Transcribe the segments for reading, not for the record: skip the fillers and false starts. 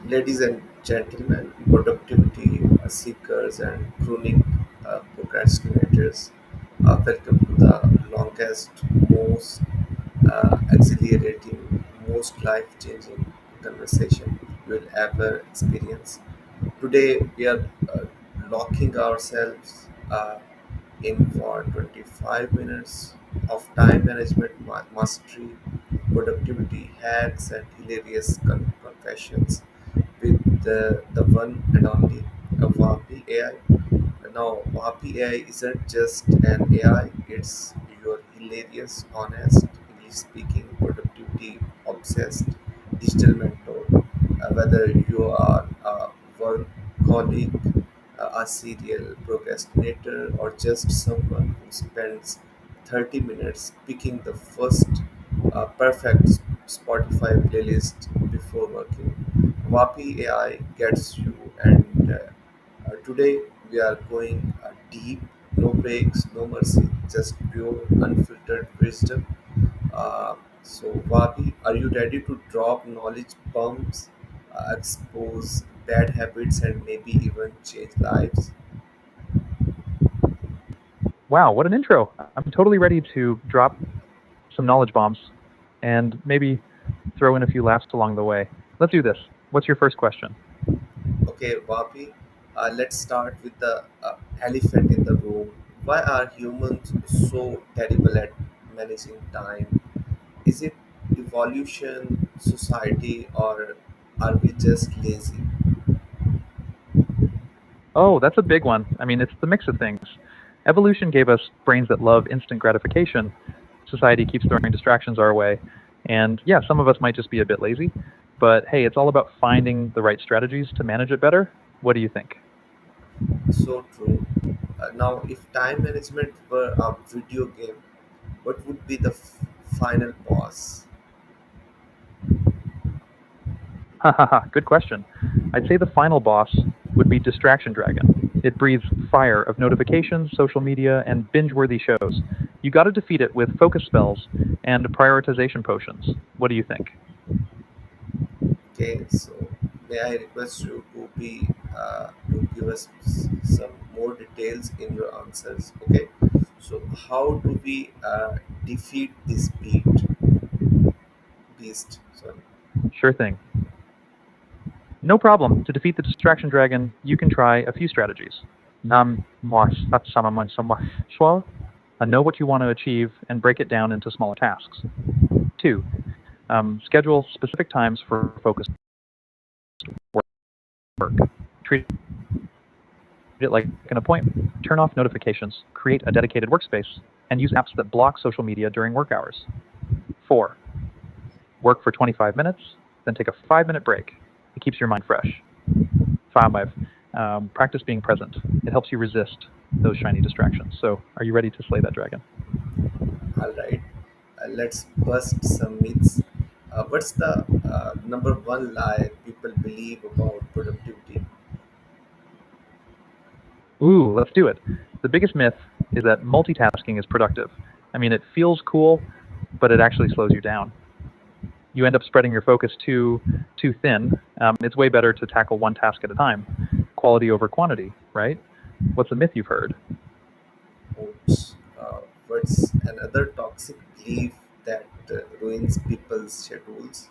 Ladies and gentlemen, productivity seekers and chronic procrastinators, welcome to the longest, most exhilarating, most life changing conversation you will ever experience. Today, we are locking ourselves in for 25 minutes of time management mastery, productivity hacks, and hilarious confessions with the one and only Vapi AI. Now, Vapi AI isn't just an AI, it's your hilarious, honest, English speaking, productivity obsessed digital mentor. Whether you are a work colleague, a serial procrastinator, or just someone who spends 30 minutes picking the first perfect Spotify playlist before working. Vapi AI gets you, and today we are going deep, no breaks, no mercy, just pure, unfiltered wisdom. So, Vapi, are you ready to drop knowledge bombs, expose bad habits, and maybe even change lives? Wow, what an intro. I'm totally ready to drop some knowledge bombs and maybe throw in a few laughs along the way. Let's do this. What's your first question? Okay, Vapi, let's start with the elephant in the room. Why are humans so terrible at managing time? Is it evolution, society, or are we just lazy? Oh, that's a big one. I mean, it's the mix of things. Evolution gave us brains that love instant gratification. Society keeps throwing distractions our way. And yeah, some of us might just be a bit lazy. But hey, it's all about finding the right strategies to manage it better. What do you think? So true. Now, if time management were a video game, what would be the final boss? Ha ha ha, good question. I'd say the final boss would be Distraction Dragon. It breathes fire of notifications, social media, and binge worthy shows. You gotta defeat it with focus spells and prioritization potions. What do you think? Okay, so may I request you to give us some more details in your answers? Okay, so how do we defeat this beast? Sorry. Sure thing. No problem. To defeat the Distraction Dragon, you can try a few strategies. Nam Moas Satsamaman Samashwa. Know what you want to achieve and break it down into smaller tasks. Two, schedule specific times for focused work. Treat it like an appointment. Turn off notifications, create a dedicated workspace, and use apps that block social media during work hours. Four, work for 25 minutes, then take a 5 minute break. It keeps your mind fresh. Five, practice being present. It helps you resist those shiny distractions. So, are you ready to slay that dragon? All right, let's bust some myths. What's the number one lie people believe about productivity? Ooh, let's do it. The biggest myth is that multitasking is productive. I mean, it feels cool, but it actually slows you down. You end up spreading your focus too thin. It's way better to tackle one task at a time. Quality over quantity, right? What's a myth you've heard? Oops. What's another toxic belief that ruins people's schedules?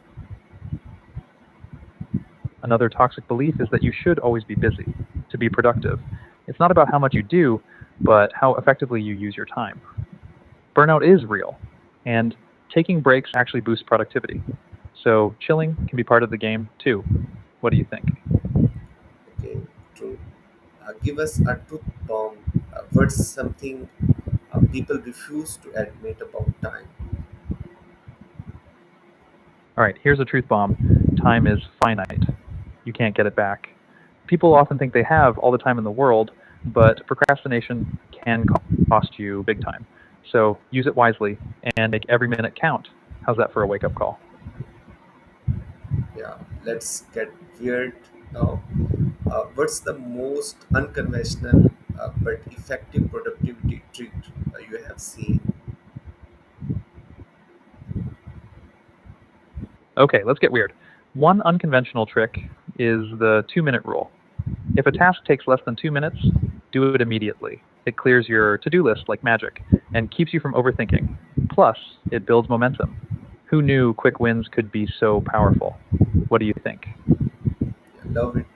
Another toxic belief is that you should always be busy to be productive. It's not about how much you do, but how effectively you use your time. Burnout is real, and taking breaks actually boosts productivity. So chilling can be part of the game too. What do you think? Okay, true. Give us a truth bomb. What's something people refuse to admit about time? All right, here's a truth bomb. Time is finite. You can't get it back. People often think they have all the time in the world, but procrastination can cost you big time. So use it wisely and make every minute count. How's that for a wake up call? Yeah, let's get weird now. What's the most unconventional but effective productivity trick you have seen? Okay, let's get weird. One unconventional trick is the 2-minute rule. If a task takes less than 2 minutes, do it immediately. It clears your to-do list like magic and keeps you from overthinking. Plus, it builds momentum. Who knew quick wins could be so powerful? What do you think? Love it.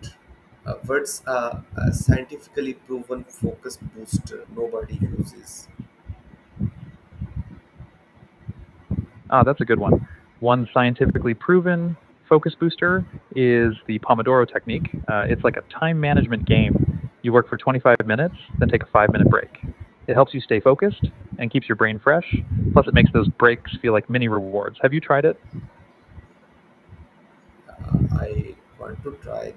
What's a scientifically proven focus booster nobody uses? Ah, that's a good one. One scientifically proven focus booster is the Pomodoro technique. It's like a time management game. You work for 25 minutes, then take a 5-minute break. It helps you stay focused and keeps your brain fresh. Plus, it makes those breaks feel like mini rewards. Have you tried it? I want to try.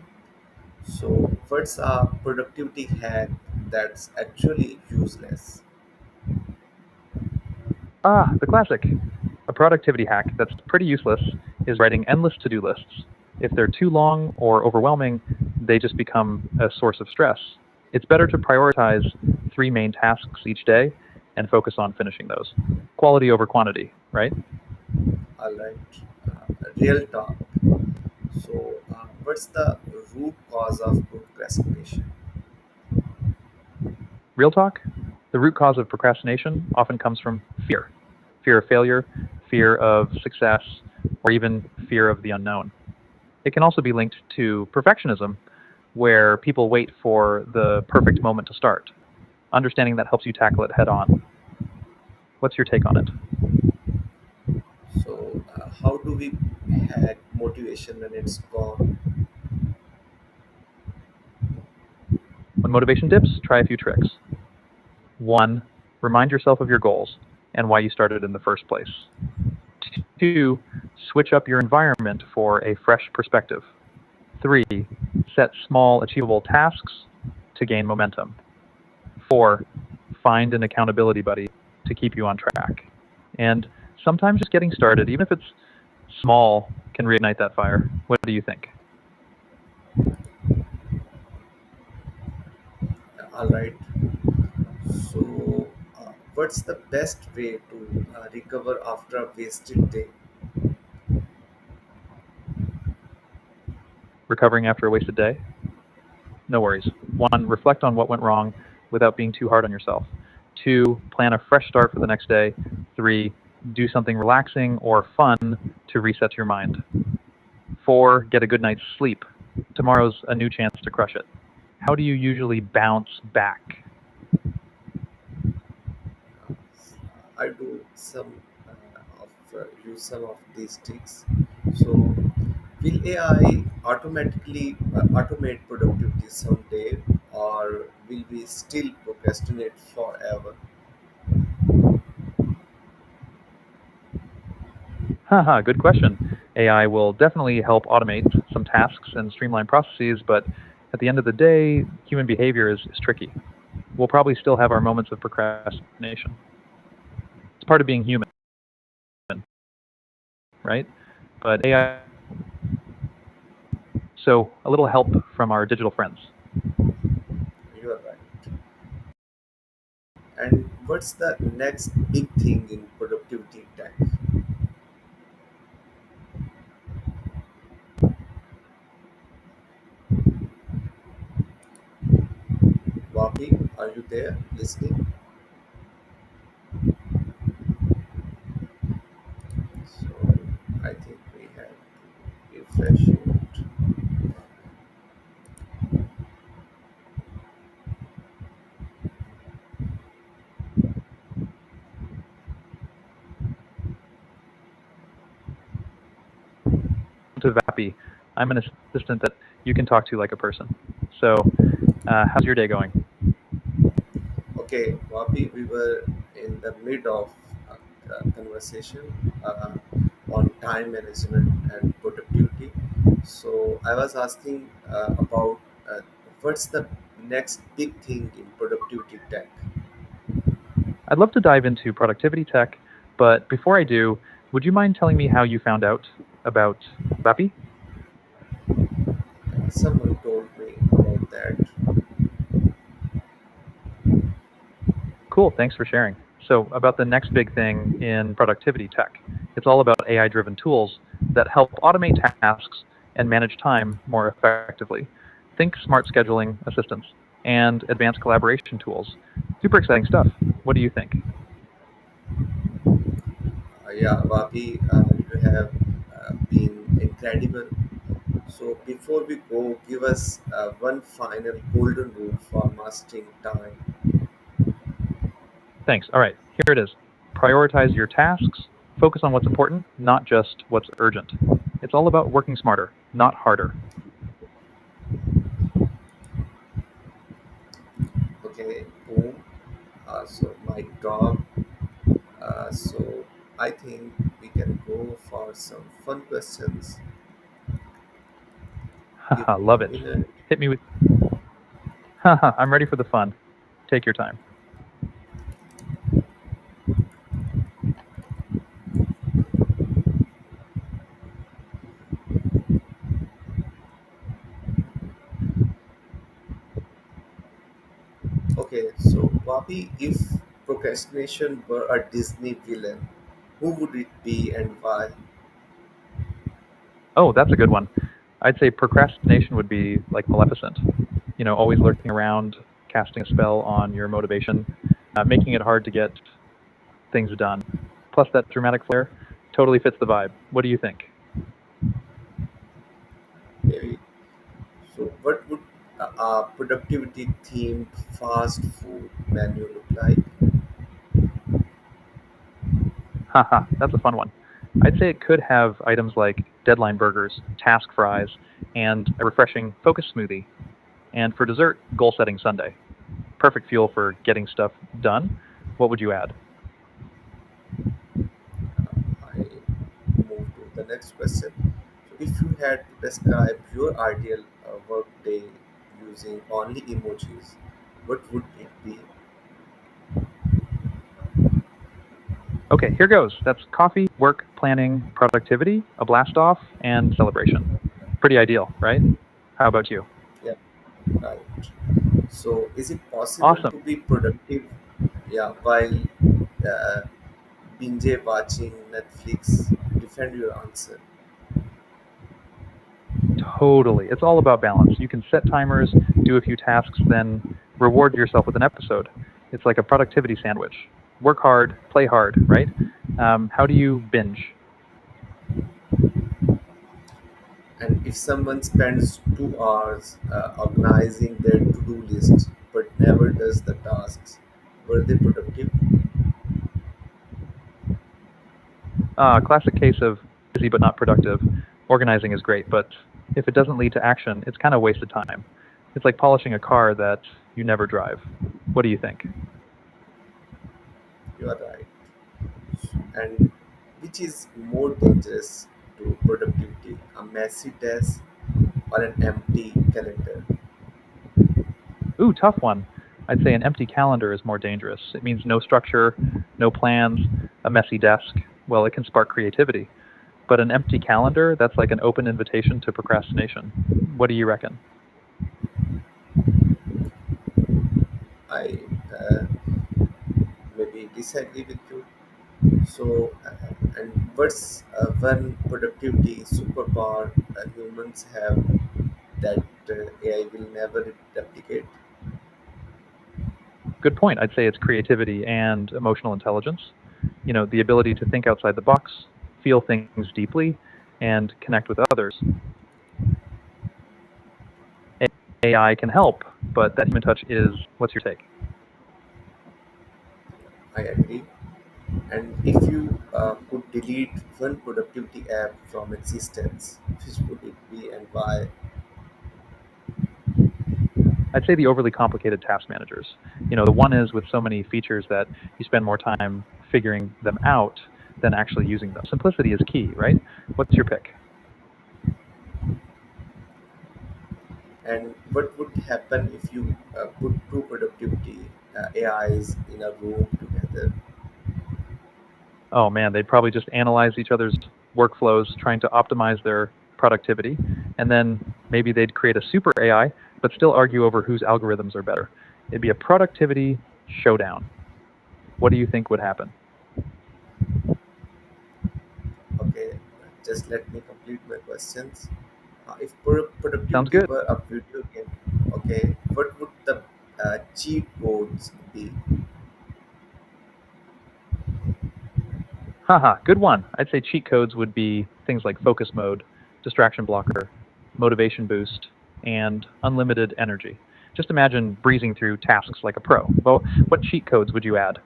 So, what's a productivity hack that's actually useless? Ah, the classic. A productivity hack that's pretty useless is writing endless to do lists. If they're too long or overwhelming, they just become a source of stress. It's better to prioritize 3 main tasks each day and focus on finishing those. Quality over quantity, right? Alright, real talk. So, what's the root cause of procrastination? Real talk? The root cause of procrastination often comes from fear: fear of failure, fear of success, or even fear of the unknown. It can also be linked to perfectionism, where people wait for the perfect moment to start. Understanding that helps you tackle it head on. What's your take on it? So, how do we hack motivation when it's gone? When motivation dips, try a few tricks. 1. Remind yourself of your goals and why you started in the first place. 2. Switch up your environment for a fresh perspective. 3. Set small, achievable tasks to gain momentum. 4. Find an accountability buddy to keep you on track. And sometimes just getting started, even if it's small, can reignite that fire. What do you think? Alright, so what's the best way to recover after a wasted day? Recovering after a wasted day? No worries. 1. Reflect on what went wrong without being too hard on yourself. 2. Plan a fresh start for the next day. 3. Do something relaxing or fun to reset your mind. 4. Get a good night's sleep. Tomorrow's a new chance to crush it. How do you usually bounce back? I do some use some of these tricks. So, will AI automatically automate productivity someday, or will we still procrastinate forever? Haha, good question. AI will definitely help automate some tasks and streamline processes, but at the end of the day, human behavior is tricky. We'll probably still have our moments of procrastination. It's part of being human, right? But AI, so a little help from our digital friends. You are right. And what's the next big thing in productivity tech? Wapi, are you there listening? So I think we have to refresh it. To Vappy, I'm an assistant that you can talk to like a person. So, how's your day going? Okay, Wapi, we were in the mid of a conversation on time management and productivity. So I was asking about what's the next big thing in productivity tech. I'd love to dive into productivity tech, but before I do, would you mind telling me how you found out about Vappy? Someone told me about that. Cool, thanks for sharing. So, about the next big thing in productivity tech, it's all about AI driven tools that help automate tasks and manage time more effectively. Think smart scheduling assistants and advanced collaboration tools. Super exciting stuff. What do you think? Yeah, Vapi, you have been incredible. So before we go, give us one final golden rule for mastering time. Thanks. All right, here it is. Prioritize your tasks, focus on what's important, not just what's urgent. It's all about working smarter, not harder. Okay, boom. So mic drop. So I think we can go for some fun questions. Give Haha, me a love it. minute. Hit me with, haha, I'm ready for the fun. Take your time. Okay, so Bobby, if procrastination were a Disney villain, who would it be and why? Oh, that's a good one. I'd say procrastination would be like Maleficent. Always lurking around, casting a spell on your motivation, making it hard to get things done. Plus, that dramatic flair totally fits the vibe. What do you think? Maybe. So, what would a productivity themed fast food menu look like? Haha, that's a fun one. I'd say it could have items like deadline burgers, task fries, and a refreshing focus smoothie. And for dessert, goal setting sundae. Perfect fuel for getting stuff done. What would you add? I move to the next question. So, if you had to describe your ideal work day using only emojis, what would it be? Okay, here goes. That's coffee, work, planning, productivity, a blast off, and celebration. Pretty ideal, right? How about you? Yeah, right. So, is it possible Awesome. to be productive, yeah, while uh, binge watching Netflix? Defend your answer. Totally. It's all about balance. You can set timers, do a few tasks, then reward yourself with an episode. It's like a productivity sandwich. Work hard, play hard, right? How do you binge? And if someone spends 2 hours organizing their to-do list but never does the tasks, were they productive? Classic case of busy but not productive. Organizing is great, but if it doesn't lead to action, it's kind of wasted time. It's like polishing a car that you never drive. What do you think? You are right. And which is more dangerous to productivity, a messy desk or an empty calendar? Ooh, tough one. I'd say an empty calendar is more dangerous. It means no structure, no plans, a messy desk. Well, it can spark creativity. But an empty calendar, that's like an open invitation to procrastination. What do you reckon? I maybe disagree with you. So, and what's one productivity superpower humans have that AI will never replicate? Good point. I'd say it's creativity and emotional intelligence. The ability to think outside the box, feel things deeply, and connect with others. AI can help, but that human touch is what's your take? I agree. And if you could delete one productivity app from existence, which would it be and why? I'd say the overly complicated task managers. The one is with so many features that you spend more time figuring them out than actually using them. Simplicity is key, right? What's your pick? And what would happen if you put two productivity AIs in a room together? Oh man, they'd probably just analyze each other's workflows, trying to optimize their productivity, and then maybe they'd create a super AI, but still argue over whose algorithms are better. It'd be a productivity showdown. What do you think would happen? Okay, just let me complete my questions. If Sounds productivity good. were a video game, okay, what would the cheat codes be? Haha, good one. I'd say cheat codes would be things like focus mode, distraction blocker, motivation boost, and unlimited energy. Just imagine breezing through tasks like a pro. Well, what cheat codes would you add?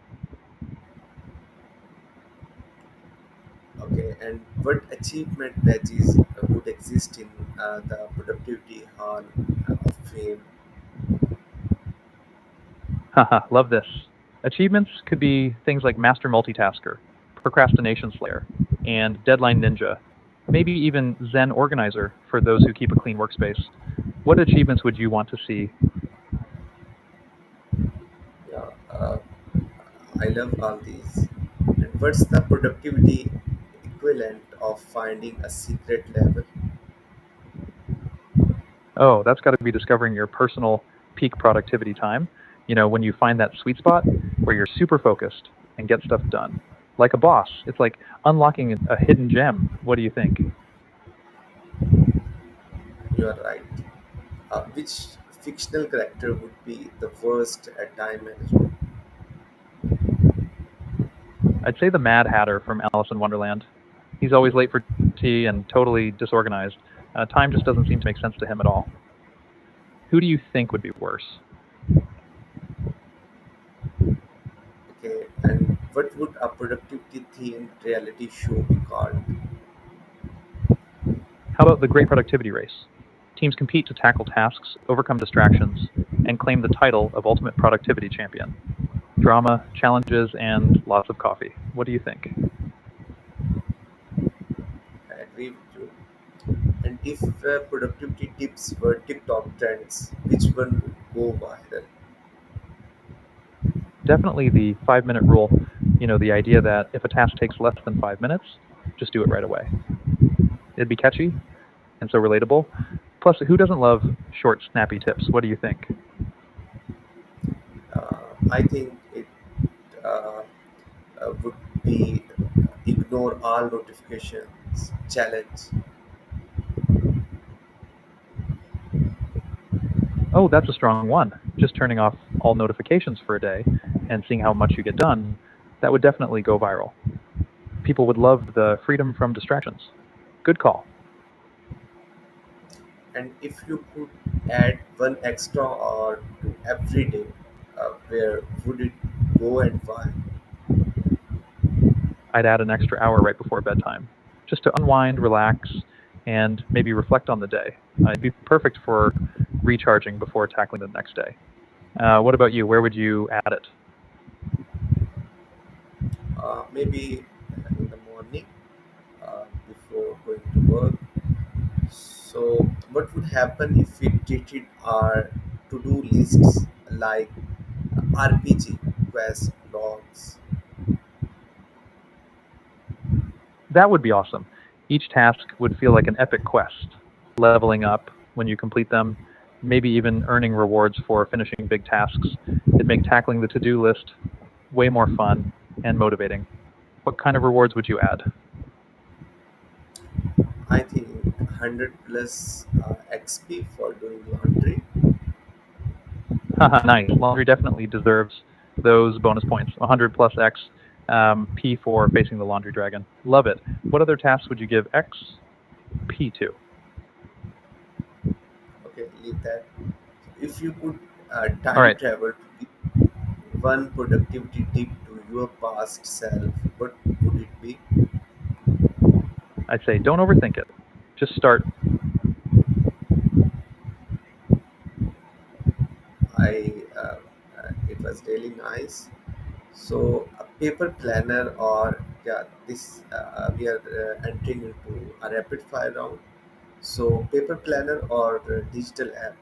Okay, and what achievement badges would exist in the productivity hall of fame? Haha, love this. Achievements could be things like Master Multitasker, Procrastination Slayer, and Deadline Ninja, maybe even Zen Organizer for those who keep a clean workspace. What achievements would you want to see? Yeah, I love all these. And what's the productivity equivalent of finding a secret level? Oh, that's got to be discovering your personal peak productivity time. When you find that sweet spot where you're super focused and get stuff done. Like a boss. It's like unlocking a hidden gem. What do you think? You are right. Which fictional character would be the worst at time management? I'd say the Mad Hatter from Alice in Wonderland. He's always late for tea and totally disorganized. Time just doesn't seem to make sense to him at all. Who do you think would be worse? Okay, and what would a productivity themed reality show be called? How about the Great Productivity Race? Teams compete to tackle tasks, overcome distractions, and claim the title of Ultimate Productivity Champion. Drama, challenges, and lots of coffee. What do you think? I agree with you. And if productivity tips were TikTok trends, which one would go viral? Definitely the 5 minute rule. The idea that if a task takes less than 5 minutes, just do it right away. It'd be catchy and so relatable. Plus, who doesn't love short, snappy tips? What do you think? I think it uh, would be ignore all notifications challenge. Oh, that's a strong one. Just turning off all notifications for a day and seeing how much you get done, that would definitely go viral. People would love the freedom from distractions. Good call. And if you could add one extra or to every day, where would it go and why? I'd add an extra hour right before bedtime just to unwind, relax, and maybe reflect on the day. It'd be perfect for recharging before tackling the next day. What about you? Where would you add it? Maybe in the morning before going to work. So, what would happen if we treated our to-do lists like RPG quest logs? That would be awesome. Each task would feel like an epic quest, leveling up when you complete them, maybe even earning rewards for finishing big tasks. It'd make tackling the to do list way more fun and motivating. What kind of rewards would you add? I think 100 plus XP for doing laundry. Haha, nice. Laundry definitely deserves those bonus points. 100 plus X, P for facing the laundry dragon. Love it. What other tasks would you give X, P to? Okay, leave that. If you could All time right. travel to give one productivity tip to your past self, what would it be? I'd say don't overthink it. Just start. It was really nice. So a paper planner or yeah, this we are entering into a rapid fire round. So paper planner or digital app.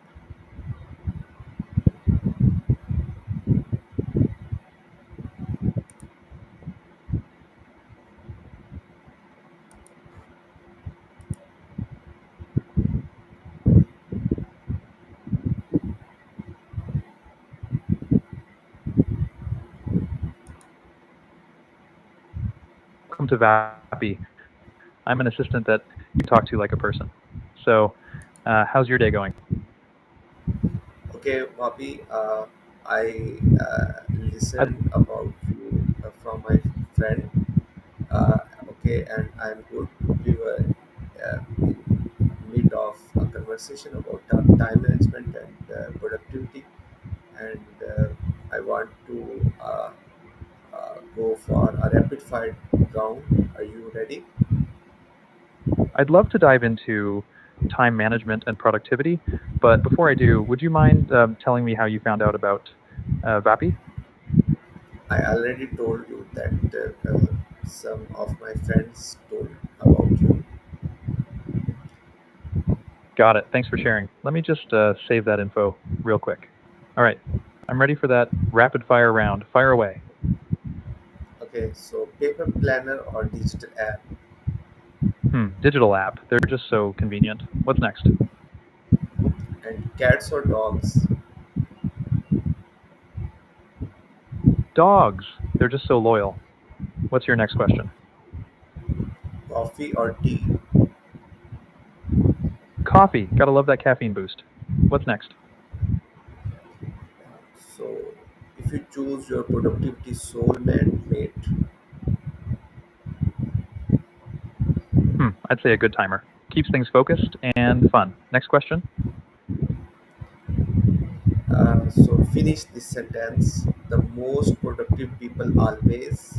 Welcome to Vappy. I'm an assistant that you talk to like a person. So How's your day going? Okay, Bobby, I I'd, listened about you from my friend. Okay, and I'm good. We were in mid of a conversation about time management and productivity, and I want to go for a rapid fire round. Are you ready? I'd love to dive into time management and productivity, but before I do, would you mind telling me how you found out about VAPI? I already told you that some of my friends told about you. Got it. Thanks for sharing. Let me just save that info real quick. All right, I'm ready for that rapid fire round. Fire away. Okay, so paper planner or digital app, Digital app. They're just so convenient. What's next? and cats or dogs, Dogs. They're just so loyal. What's your next question? coffee or tea. Coffee. Gotta love that caffeine boost. What's next? So if you choose your productivity soulmate mate, I'd say a good timer. Keeps things focused and fun. Next question. so finish this sentence. The most productive people always,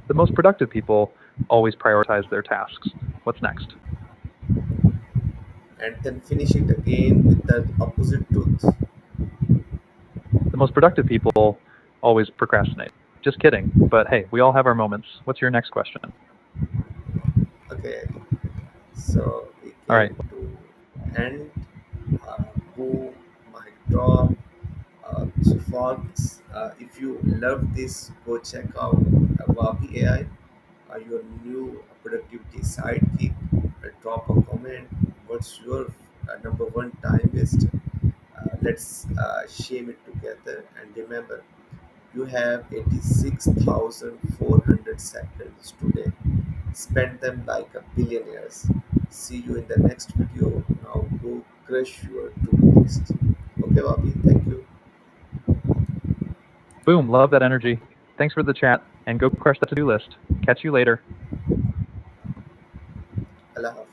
The most productive people always prioritize their tasks. What's next? and then finish it again with the opposite truth. The most productive people always procrastinate. Just kidding. But hey, we all have our moments. What's your next question? Okay, so we All right. came to end. Boom, mic drop. So folks, if you love this, go check out Wabi AI, your new productivity sidekick. Drop a comment. What's your number one time waster? Let's shame it together. And remember, you have 86,400 seconds today. Spend them like a billionaires. See you in the next video. Now go crush your to-do list. Okay, Wabi, thank you. Boom. Love that energy. Thanks for the chat and go crush that to do list. Catch you later. Allah Hafiz.